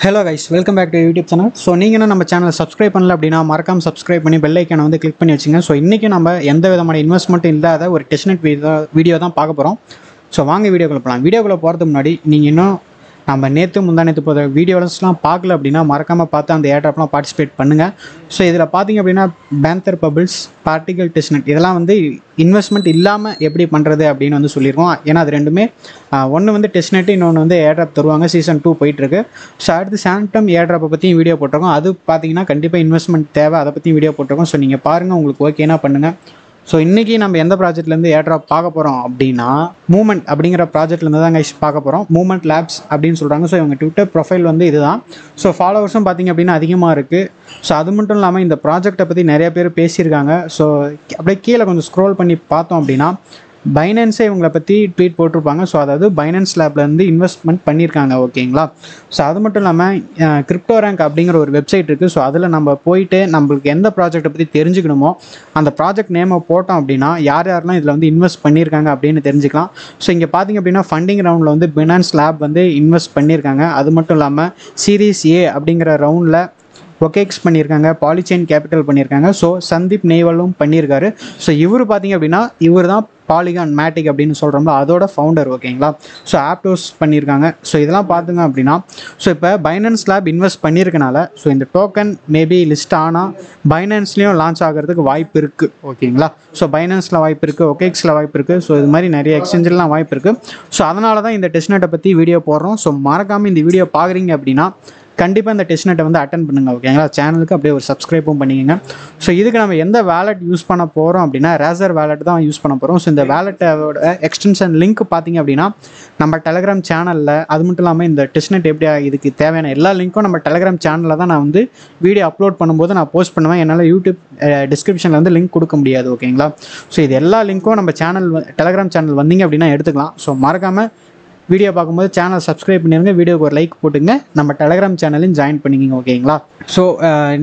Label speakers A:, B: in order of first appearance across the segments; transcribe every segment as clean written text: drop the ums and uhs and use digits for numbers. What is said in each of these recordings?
A: Hello guys, welcome back to YouTube channel. So நீங்க நம்ம சேனலை சப்ஸ்கிரைப் பண்ணல அப்படின்னா மறக்காம சப்ஸ்கிரைப் பண்ணி பெல் ஐக்கானை வந்து கிளிக் பண்ணி வச்சுங்க. ஸோ இன்றைக்கி நம்ம எந்த விதமான இன்வெஸ்ட்மெண்ட் இல்லாத ஒரு டெஸ்ட்நெட் வீடியோ தான் பார்க்க போகிறோம். ஸோ வாங்க வீடியோக்குள்ள போகலாம். வீடியோக்குள்ள போகிறதுக்கு முன்னாடி நீங்கள் இன்னும் நம்ம முந்தானத்து போகிற வீடியோஸ்லாம் பார்க்கல அப்படின்னா மறக்காமல் பார்த்து அந்த ஏர்ட்ராப்லாம் பார்ட்டிசிபேட் பண்ணுங்கள். ஸோ இதில் பார்த்தீங்க அப்படின்னா பேந்தர் பபிள்ஸ், பார்ட்டிகல் டெஸ்ட்நெட் இதெல்லாம் வந்து இன்வெஸ்ட்மெண்ட் இல்லாமல் எப்படி பண்ணுறது அப்படின்னு வந்து சொல்லியிருக்கோம். ஏன்னா அது ரெண்டுமே ஒன்று வந்து டெஸ்ட்நெட், இன்னொன்று வந்து ஏர்ட்ராப் தருவாங்க. சீசன் 2 போயிட்டுருக்கு. ஸோ அடுத்து சாம்டம் ஏர்ட்ராப்பை பற்றியும் வீடியோ போட்டிருக்கோம். அது பார்த்தீங்கன்னா கண்டிப்பாக இன்வெஸ்ட்மெண்ட் தேவை, அதை பற்றியும் வீடியோ போட்டிருக்கோம். ஸோ நீங்கள் பாருங்கள், உங்களுக்கு ஓகேனா பண்ணுங்கள். ஸோ இன்றைக்கி நம்ம எந்த ப்ராஜெக்ட்லேருந்து ஏர்ட்ராப் பார்க்க போகிறோம் அப்படின்னா மூமெண்ட் அப்படிங்கிற ப்ராஜெக்ட்லேருந்து தான் கைஸ் பார்க்க போகிறோம். மூமெண்ட் லேப்ஸ் அப்படின்னு சொல்கிறாங்க. ஸோ இவங்க ட்விட்டர் ப்ரொஃபைல் வந்து இதுதான். ஸோ ஃபாலோவர்ஸும் பார்த்திங்க அப்படின்னா அதிகமாக இருக்குது. ஸோ அது மட்டும் இல்லாமல் இந்த ப்ராஜெக்டை பற்றி நிறைய பேர் பேசியிருக்காங்க. ஸோ அப்படியே கீழே கொஞ்சம் ஸ்க்ரோல் பண்ணி பார்த்தோம் அப்படின்னா பைனான்ஸே இவங்களை பற்றி ட்வீட் போட்டிருப்பாங்க. ஸோ அதாவது பைனான்ஸ் லேப்லேருந்து இன்வெஸ்ட்மெண்ட் பண்ணியிருக்காங்க, ஓகேங்களா. ஸோ அது மட்டும் இல்லாமல் கிரிப்டோ ரேங்க் அப்படிங்கிற ஒரு வெப்சைட் இருக்குது. ஸோ அதில் நம்ம போயிட்டு நம்மளுக்கு எந்த ப்ராஜெக்டை பற்றி தெரிஞ்சுக்கணுமோ அந்த ப்ராஜெக்ட் நேமை போட்டோம் அப்படின்னா யாரெல்லாம் இதில் வந்து இன்வெஸ்ட் பண்ணியிருக்காங்க அப்படின்னு தெரிஞ்சுக்கலாம். ஸோ இங்கே பார்த்திங்க அப்படின்னா ஃபண்டிங் ரவுண்டில் வந்து பைனான்ஸ் லேப் வந்து இன்வெஸ்ட் பண்ணியிருக்காங்க. அது மட்டும் இல்லாமல் சீரீஸ் ஏ அப்படிங்கிற ரவுண்டில் ஒகேக்ஸ் பண்ணியிருக்காங்க, பாலிச்செயின் கேபிட்டல் பண்ணியிருக்காங்க. ஸோ சந்தீப் நெய்வலும் பண்ணியிருக்காரு. ஸோ இவர் பார்த்திங்க அப்படின்னா இவர் தான் பாலிகான் மேட்டிக் அப்படின்னு சொல்கிறோம்ல அதோட ஃபவுண்டர், ஓகேங்களா. ஸோ ஆப்டோஸ் பண்ணியிருக்காங்க. ஸோ இதெல்லாம் பார்த்துங்க அப்படின்னா ஸோ இப்போ பைனான்ஸ் லேப் இன்வெஸ்ட் பண்ணியிருக்கனால ஸோ இந்த டோக்கன் மேபி லிஸ்ட் ஆனால் பைனான்ஸ்லேயும் லான்ச் ஆகிறதுக்கு வாய்ப்பு இருக்குது, ஓகேங்களா. ஸோ பைனான்ஸில் வாய்ப்பு இருக்குது, ஒகேக்ஸில் வாய்ப்பு இருக்குது. ஸோ இது மாதிரி நிறைய எக்ஸ்சேஞ்செலாம் வாய்ப்பு இருக்குது. ஸோ அதனால தான் இந்த டெஸ்ட்நெட்டை பற்றி வீடியோ போடுறோம். ஸோ மறக்காமல் இந்த வீடியோ பார்க்குறீங்க அப்படின்னா கண்டிப்பாக இந்த டெஸ்ட்நெட்டை வந்து அட்டன் பண்ணுங்கள், ஓகேங்களா. சேனலுக்கு அப்படியே ஒரு சப்ஸ்கிரைப்பும் பண்ணிக்கோங்க. ஸோ இதுக்கு நம்ம எந்த வேலட் யூஸ் பண்ண போகிறோம் அப்படின்னா ரேசர் வேலட் தான் யூஸ் பண்ண போகிறோம். ஸோ இந்த வேலட்டோட எக்ஸ்டென்ஷன் லிங்க் பார்த்திங்க அப்படின்னா நம்ம டெலகிராம் சேனலில், அது மட்டும் இல்லாமல் இந்த டெஸ்ட்நெட் எப்படி இதுக்கு தேவையான எல்லா லிங்க்கும் நம்ம டெலகிராம் சேனலில் தான் நான் வந்து வீடியோ அப்லோட் பண்ணும்போது நான் போஸ்ட் பண்ணுவேன். என்னால் யூடியூப் டிஸ்கிரிப்ஷனில் வந்து லிங்க் கொடுக்க முடியாது, ஓகேங்களா. ஸோ இது எல்லா லிங்க்கும் நம்ம சேனல் டெலகிராம் சேனல் வந்தீங்க அப்படின்னா எடுத்துக்கலாம். ஸோ மறக்காமல் வீடியோ பார்க்கும்போது சேனல் சப்ஸ்கிரைப் பண்ணிடுங்க, வீடியோக்கு ஒரு லைக் போட்டுங்க, நம்ம டெலகிராம் சேனலையும் ஜாயின் பண்ணிக்கிங்க, ஓகேங்களா. ஸோ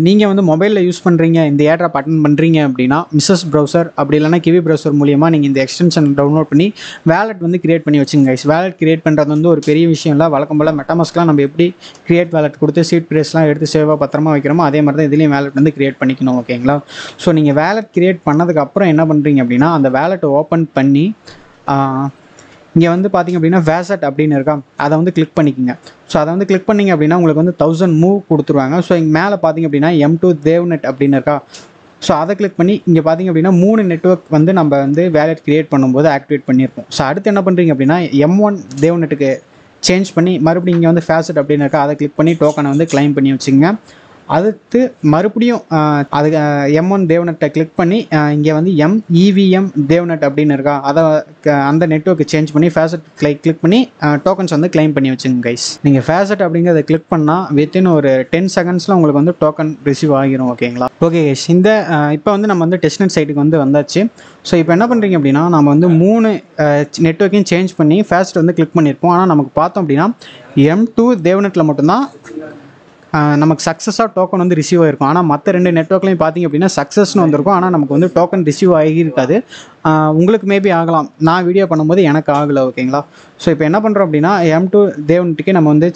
A: நீங்கள் வந்து மொபைலில் யூஸ் பண்ணுறீங்க, இந்த ஏர்ட்ராப் அட்டன் பண்ணுறீங்க அப்படின்னா மிஸ்ஸஸ் ப்ரௌசர் அப்படி இல்லைனா கிவி ப்ரௌசர் மூலியமாக நீங்கள் இந்த எக்ஸ்டென்ஷன் டவுன்லோட் பண்ணி வேலட் வந்து கிரியேட் பண்ணி வச்சுங்க கைஸ். வேலட் கிரியேட் பண்ணுறது வந்து ஒரு பெரிய விஷயம் இல்லை. வழக்கம் போல் மெட்டாமாஸ்க்லாம் நம்ம எப்படி கிரியேட் வேலட் கொடுத்து சீட் ப்ரைஸ்லாம் எடுத்து சேவாக பத்திரமா வைக்கிறோமோ அதே மாதிரி தான் இதுலேயும் வேலட் வந்து கிரியேட் பண்ணிக்கணும், ஓகேங்களா. ஸோ நீங்கள் வேலட் கிரியேட் பண்ணதுக்கப்புறம் என்ன பண்ணுறீங்க அப்படின்னா அந்த வேலட்டை ஓப்பன் பண்ணி இங்கே வந்து பார்த்திங்க அப்படின்னா வேசட் அப்படின்னு இருக்கா, அதை வந்து கிளிக் பண்ணிக்கோங்க. ஸோ அதை வந்து கிளிக் பண்ணிங்க அப்படின்னா உங்களுக்கு வந்து 1000 மூவ் கொடுத்துருவாங்க. ஸோ இங்கே மேலே பார்த்திங்க அப்படின்னா M2 தேவ்நெட் அப்படின்னு இருக்கா. ஸோ அதை கிளிக் பண்ணி இங்கே பார்த்திங்க அப்படின்னா 3 நெட்வொர்க் வந்து நம்ம வந்து வேலட் கிரியேட் பண்ணும்போது ஆக்டிவேட் பண்ணியிருக்கோம். ஸோ அடுத்து என்ன பண்ணுறீங்க அப்படின்னா M1 தேவ்நெட்டுக்கு சேஞ்ச் பண்ணி மறுபடியும் இங்கே வந்து ஃபேசட் அப்படின்னு இருக்கா, அதை கிளிக் பண்ணி டோக்கனை வந்து கிளைம் பண்ணி வச்சுங்க. அடுத்து மறுபடியும் அதுக்கு M1 தேவ்நெட்டை கிளிக் பண்ணி இங்கே வந்து MEVM தேவ்நெட் அப்படின்னு இருக்கா, அதை அந்த நெட்வொர்க்கு சேஞ்ச் பண்ணி ஃபேசட் கிளிக் பண்ணி டோக்கன்ஸ் வந்து கிளைம் பண்ணி வச்சுங்க கைஸ். நீங்கள் ஃபேசட் அப்படிங்கிறத கிளிக் பண்ணால் வித்தின் ஒரு 10 செகண்ட்ஸில் உங்களுக்கு வந்து டோக்கன் ரிசீவ் ஆகிரும், ஓகேங்களா. ஓகே கைஸ், இந்த இப்போ வந்து நம்ம வந்து டெஸ்ட்நெட் சைட்டுக்கு வந்து வந்தாச்சு. ஸோ இப்போ என்ன பண்ணுறீங்க அப்படின்னா நம்ம வந்து 3 நெட்வொர்க்கையும் சேஞ்ச் பண்ணி ஃபேஸ்ட் வந்து கிளிக் பண்ணியிருப்போம். ஆனால் நமக்கு பார்த்தோம் அப்படின்னா M2 தேவ்நெட்டில் மட்டும்தான் நமக்கு சக்ஸஸாக டோக்கன் வந்து ரிசீவ் ஆகிருக்கும். ஆனால் மற்ற 2 நெட்வொர்க்லையும் பார்த்திங்க அப்படின்னா சக்ஸஸ்னு வந்திருக்கும். ஆனால் நமக்கு வந்து டோக்கன் ரிசீவ் ஆகியிருக்காது. உங்களுக்கு மேபி ஆகலாம், நான் வீடியோ பண்ணும்போது எனக்கு ஆகலை, ஓகேங்களா. ஸோ இப்போ என்ன பண்ணுறோம் அப்படின்னா M2 தேவ்நெட்டுக்கு நம்ம வந்து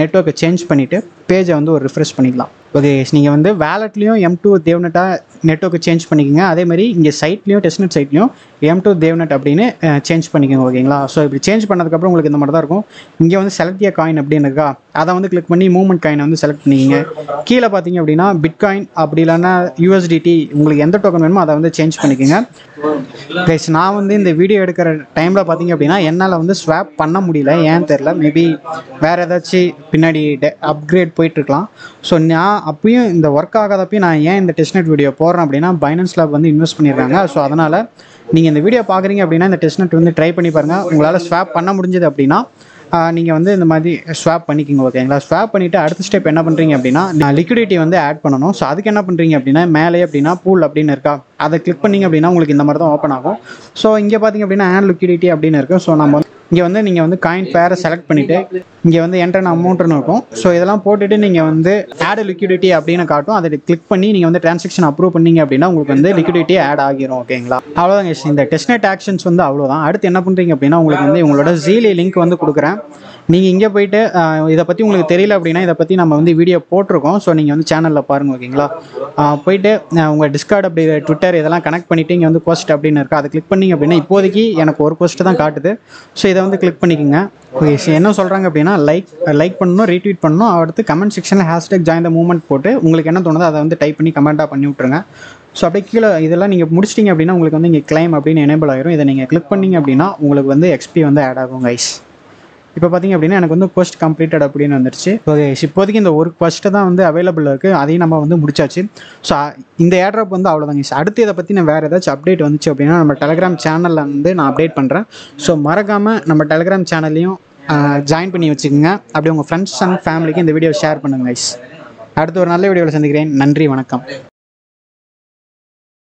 A: நெட்வொர்க்கை சேஞ்ச் பண்ணிவிட்டு பேஜை வந்து ஒரு ரிஃப்ரெஷ் பண்ணிக்கலாம். ஓகே, நீங்கள் வந்து வேலட்லேயும் M2 தேவ்நெட்டாக நெட்வொர்க்கை சேஞ்ச் பண்ணிக்கோங்க. அதேமாதிரி இங்கே சைட்லேயும் டெஸ்ட்நெட் சைட்லேயும் M2 தேவ்நெட் அப்படின்னு சேஞ்ச் பண்ணிக்கோங்க, ஓகேங்களா. ஸோ இப்படி சேஞ்ச் பண்ணதுக்கப்புறம் உங்களுக்கு இந்த மாதிரி தான் இருக்கும். இங்கே வந்து செலக்ட் காயின் அப்படின்னு இருக்கா, அதை வந்து கிளிக் பண்ணி மூவ்மெண்ட் காயினை வந்து செலக்ட் பண்ணிக்கிங்க. கீழே பார்த்தீங்க அப்படின்னா பிட்காயின் அப்படி இல்லைன்னா USDT உங்களுக்கு எந்த டோக்கன் வேணுமோ அதை வந்து சேஞ்ச் பண்ணிக்கோங்க கைஸ். நான் வந்து இந்த வீடியோ எடுக்கிற டைமில் பார்த்தீங்க அப்படின்னா என்னால் வந்து ஸ்வாப் பண்ண முடியல, ஏன்னு தெரில. மேபி வேறு ஏதாச்சும் பின்னாடி அப்கிரேட் போயிட்டுருக்கலாம். ஸோ நான் அப்பயும் இந்த ஒர்க் ஆகாதப்பையும் நான் ஏன் இந்த டெஸ்ட்நெட் வீடியோ போடுறேன் அப்படின்னா பைனான்ஸ் லேப் வந்து இன்வெஸ்ட் பண்ணியிருக்காங்க. ஸோ அதனால் நீங்கள் இந்த வீடியோ பார்க்குறீங்க அப்படின்னா இந்த டெஸ்ட்நெட் வந்து ட்ரை பண்ணி பாருங்கள். உங்களால் ஸ்வாப் பண்ண முடிஞ்சது அப்படின்னா நீங்கள் வந்து இந்த மாதிரி ஸ்வாப் பண்ணிக்கோங்க, ஓகேங்களா. ஸ்வாப் பண்ணிவிட்டு அடுத்த ஸ்டெப் என்ன பண்ணுறீங்க அப்படின்னா நான் லிக்விடிட்டி வந்து ஆட் பண்ணணும். ஸோ அதுக்கு என்ன பண்ணுறீங்க அப்படின்னா மேலே அப்படின்னா பூல் அப்படின்னு இருக்கா, அதை கிளிக் பண்ணிங்க அப்படின்னா உங்களுக்கு இந்த மாதிரி தான் ஓப்பன் ஆகும். ஸோ இங்கே பார்த்திங்க அப்படின்னா ஆட் லிக்விடிட்டி அப்படின்னு இருக்குது. ஸோ நம்ம இங்கே வந்து நீங்கள் வந்து காயின் பேரை செலக்ட் பண்ணிவிட்டு இங்கே வந்து என்ட்ரன் அமௌண்ட்னு இருக்கும். ஸோ இதெல்லாம் போட்டுட்டு நீங்கள் வந்து ஆட் லிக்விடிட்டி அப்படின்னு காட்டும், அதை கிளிக் பண்ணி நீங்கள் வந்து டிரான்சாக்ஷன் அப்ரூவ் பண்ணிங்க அப்படின்னா உங்களுக்கு வந்து லிக்விடிட்டி ஆட் ஆகிரும், ஓகேங்களா. அவ்வளோதான் இந்த டெஸ்ட்நெட் ஆக்ஷன்ஸ் வந்து அவ்வளோதான். அடுத்து என்ன பண்ணுறீங்க அப்படின்னா உங்களுக்கு வந்து உங்களோட ஜீலி லிங்க் வந்து கொடுக்குறேன். நீங்கள் இங்கே போயிட்டு இதை பற்றி உங்களுக்கு தெரியல அப்படின்னா இதை பற்றி நம்ம வந்து வீடியோ போட்டிருக்கோம். ஸோ நீங்கள் வந்து சேனலில் பாருங்கள், ஓகேங்களா? போயிட்டு உங்கள் டிஸ்கார்ட் அப்படி ட்விட்டர் இதெல்லாம் கனெக்ட் பண்ணிவிட்டு இங்கே வந்து போஸ்ட் அப்படின்னு இருக்குது, அதை கிளிக் பண்ணிங்க அப்படின்னா இப்போதைக்கு எனக்கு ஒரு போஸ்ட்டு தான் காட்டுது. ஸோ இதை வந்து கிளிக் பண்ணிக்கோங்க. ஓகே, என்ன சொல்கிறாங்க அப்படின்னா லைக் பண்ணணும், ரீட்வீட் பண்ணணும், அடுத்து கமெண்ட் செக்ஷனில் ஹேஷ்டேக் ஜாயின் த மூவ்மெண்ட் போட்டு உங்களுக்கு என்ன தோணுதோ அதை வந்து டைப் பண்ணி கமெண்ட்டாக பண்ணி விட்ருங்க. ஸோ அப்படியே கீழே இதெல்லாம் நீங்கள் முடிச்சிட்டிங்க அப்படின்னா உங்களுக்கு வந்து இங்கே கிளைம் அப்படின்னு எனேபிள் ஆகிரும். இதை நீங்கள் கிளிக் பண்ணிங்க அப்படின்னா உங்களுக்கு வந்து XP வந்து ஆட் ஆகும் கைஸ். இப்போ பார்த்தீங்க அப்படின்னா எனக்கு வந்து போஸ்ட் கம்ப்ளீட்டட் அப்படின்னு வந்துருச்சு. ஓகே, இப்போதைக்கு இந்த ஒரு போஸ்ட்டு தான் வந்து அவைலபிள் இருக்குது, அதையும் நம்ம வந்து முடிச்சாச்சு. ஸோ இந்த ஏர்ட்ராப் வந்து அவ்வளோதாங்க. அடுத்து இதை பற்றி நான் வேறு ஏதாச்சும் அப்டேட் வந்துச்சு அப்படின்னா நம்ம டெலிகிராம் சேனலில் வந்து நான் அப்டேட் பண்ணுறேன். ஸோ மறக்காமல் நம்ம டெலிகிராம் சேனல்லையும் ஜாயின் பண்ணி வச்சுக்கோங்க. அப்படி உங்கள் ஃப்ரெண்ட்ஸ் அண்ட் ஃபேமிலிக்கு இந்த வீடியோ ஷேர் பண்ணுங்க கைஸ். அடுத்து ஒரு நல்ல வீடியோவில் சந்திக்கிறேன். நன்றி, வணக்கம்.